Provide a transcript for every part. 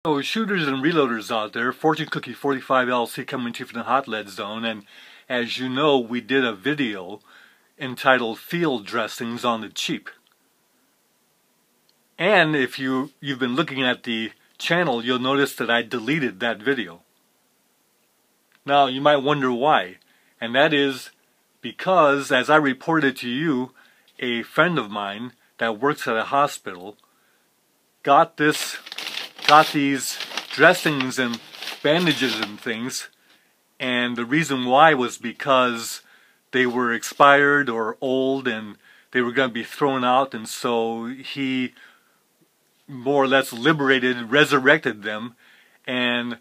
So shooters and reloaders out there, Fortune Cookie 45 LLC coming to you from the Hot Lead Zone, and as you know, we did a video entitled Field Dressings on the Cheap. And if you've been looking at the channel, you'll notice that I deleted that video. Now you might wonder why, and that is because, as I reported to you, a friend of mine that works at a hospital got these dressings and bandages and things, and the reason why was because they were expired or old and they were going to be thrown out, and so he more or less resurrected them, and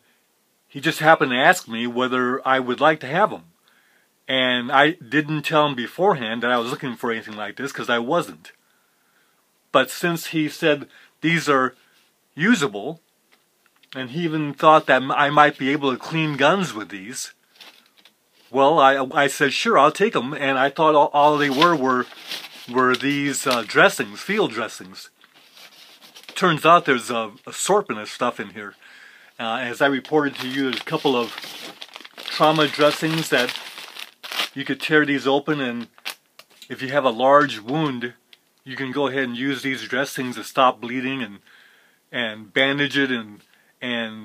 he just happened to ask me whether I would like to have them. And I didn't tell him beforehand that I was looking for anything like this, because I wasn't. But since he said these are usable, and he even thought that I might be able to clean guns with these, well, I said sure, I'll take them. And I thought all they were these dressings, field dressings. Turns out there's an assortment of stuff in here. As I reported to you, there's a couple of trauma dressings that you could tear these open, and if you have a large wound, you can go ahead and use these dressings to stop bleeding and bandage it and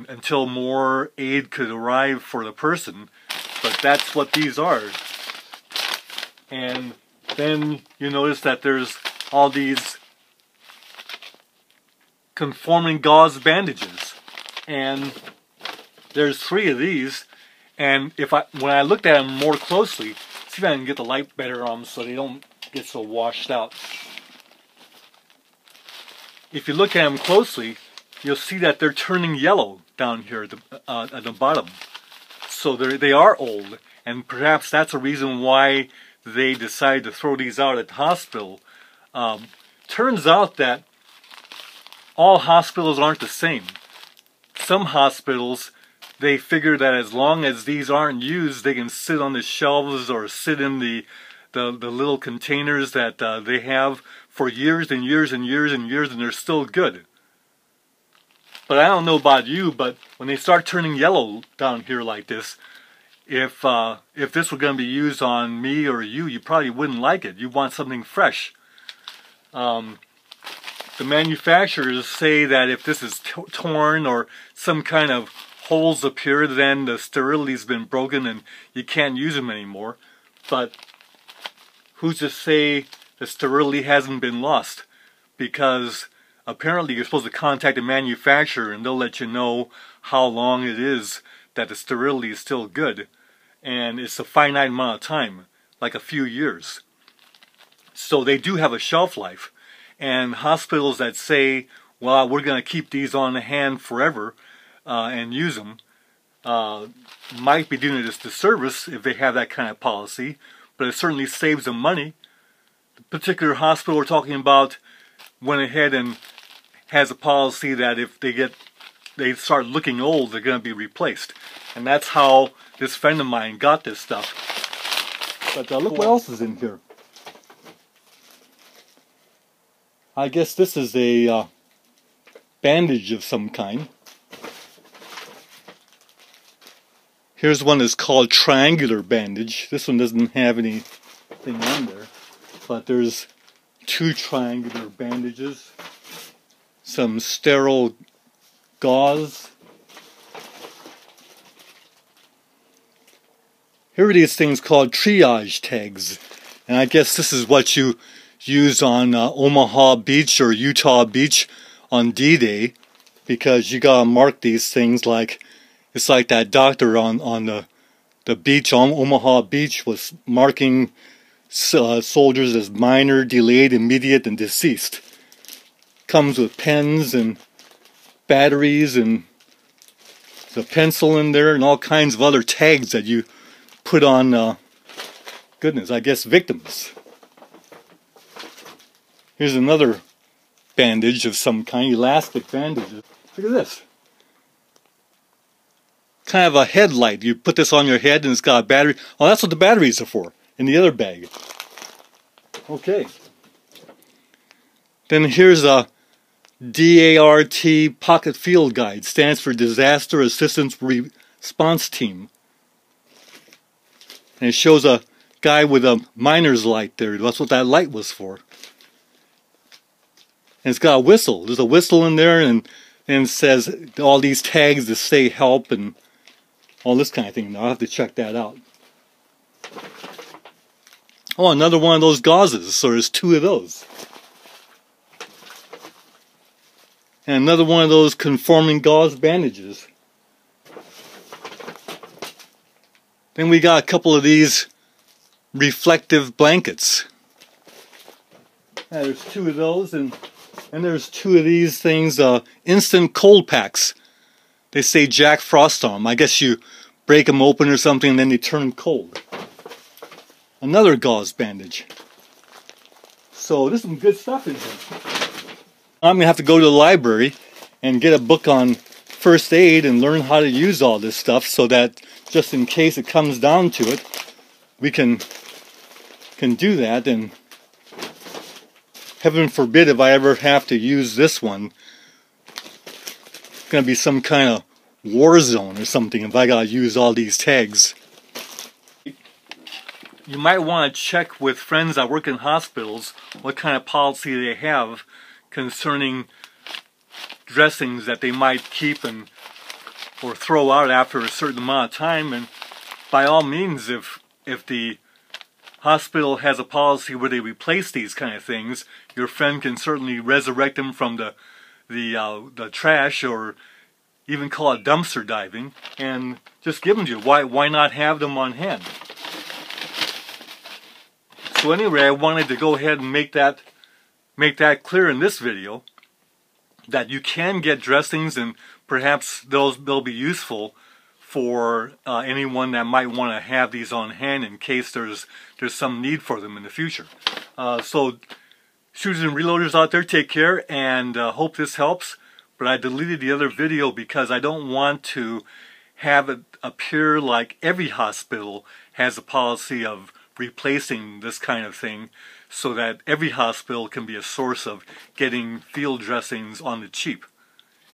until more aid could arrive for the person. But that's what these are. And then you notice that there's all these Conforming gauze bandages, and there's 3 of these. And when I looked at them more closely, see if I can get the light better on them so they don't get so washed out. If you look at them closely, you'll see that they're turning yellow down here at the bottom. So they are old, and perhaps that's a reason why they decided to throw these out at the hospital. Turns out that all hospitals aren't the same. Some hospitals, they figure that as long as these aren't used, they can sit on the shelves or sit in the little containers that they have for years and years and years and years, and they're still good. But I don't know about you, but when they start turning yellow down here like this, if this were going to be used on me or you probably wouldn't like it. You want something fresh. The manufacturers say that if this is torn or some kind of holes appear, then the sterility's been broken and you can't use them anymore. But who's to say the sterility hasn't been lost? Because apparently you're supposed to contact the manufacturer and they'll let you know how long it is that the sterility is still good. And it's a finite amount of time, like a few years. So they do have a shelf life. And hospitals that say, well, we're going to keep these on hand forever and use them, might be doing it as a disservice if they have that kind of policy, but it certainly saves them money. The particular hospital we're talking about went ahead and has a policy that if they start looking old, they're going to be replaced. And that's how this friend of mine got this stuff. But look what else is in here. I guess this is a bandage of some kind. Here's one that's called triangular bandage. This one doesn't have anything on there, but there's 2 triangular bandages, some sterile gauze. Here are these things called Triage Tags, and I guess this is what you use on Omaha Beach or Utah Beach on D-Day, because you gotta mark these things like it's like that doctor on the beach on Omaha Beach was marking soldiers as minor, delayed, immediate, and deceased. Comes with pens and batteries and the pencil in there and all kinds of other tags that you put on goodness, I guess victims. Here's another bandage of some kind, elastic bandages. Look at this. Kind of a headlight. You put this on your head and it's got a battery. Oh, that's what the batteries are for, in the other bag. Okay. Then here's DART Pocket Field Guide. Stands for Disaster Assistance Response Team. And it shows a guy with a miner's light there. That's what that light was for. And it's got a whistle. There's a whistle in there, and it says all these tags to say help and all this kind of thing. I'll have to check that out. Oh, another one of those gauzes. So there's 2 of those. And another one of those conforming gauze bandages. Then we got a couple of these reflective blankets. There's 2 of those, and there's 2 of these things, instant cold packs. They say Jack Frost on them. I guess you break them open or something and then they turn cold. Another gauze bandage. So there's some good stuff in here. I'm going to have to go to the library and get a book on first aid and learn how to use all this stuff so that just in case it comes down to it, we can do that. And heaven forbid if I ever have to use this one, it's going to be some kind of war zone or something if I got to use all these tags. You might want to check with friends that work in hospitals what kind of policy they have concerning dressings that they might keep or throw out after a certain amount of time. And by all means, if the hospital has a policy where they replace these kind of things, your friend can certainly resurrect them from the trash, or even call it dumpster diving, and just give them to you. Why not have them on hand? So anyway, I wanted to go ahead and make that clear in this video, that you can get dressings, and perhaps they'll be useful for anyone that might want to have these on hand in case there's some need for them in the future. So shooters and reloaders out there, take care, and hope this helps. But I deleted the other video because I don't want to have it appear like every hospital has a policy of replacing this kind of thing, so that every hospital can be a source of getting field dressings on the cheap.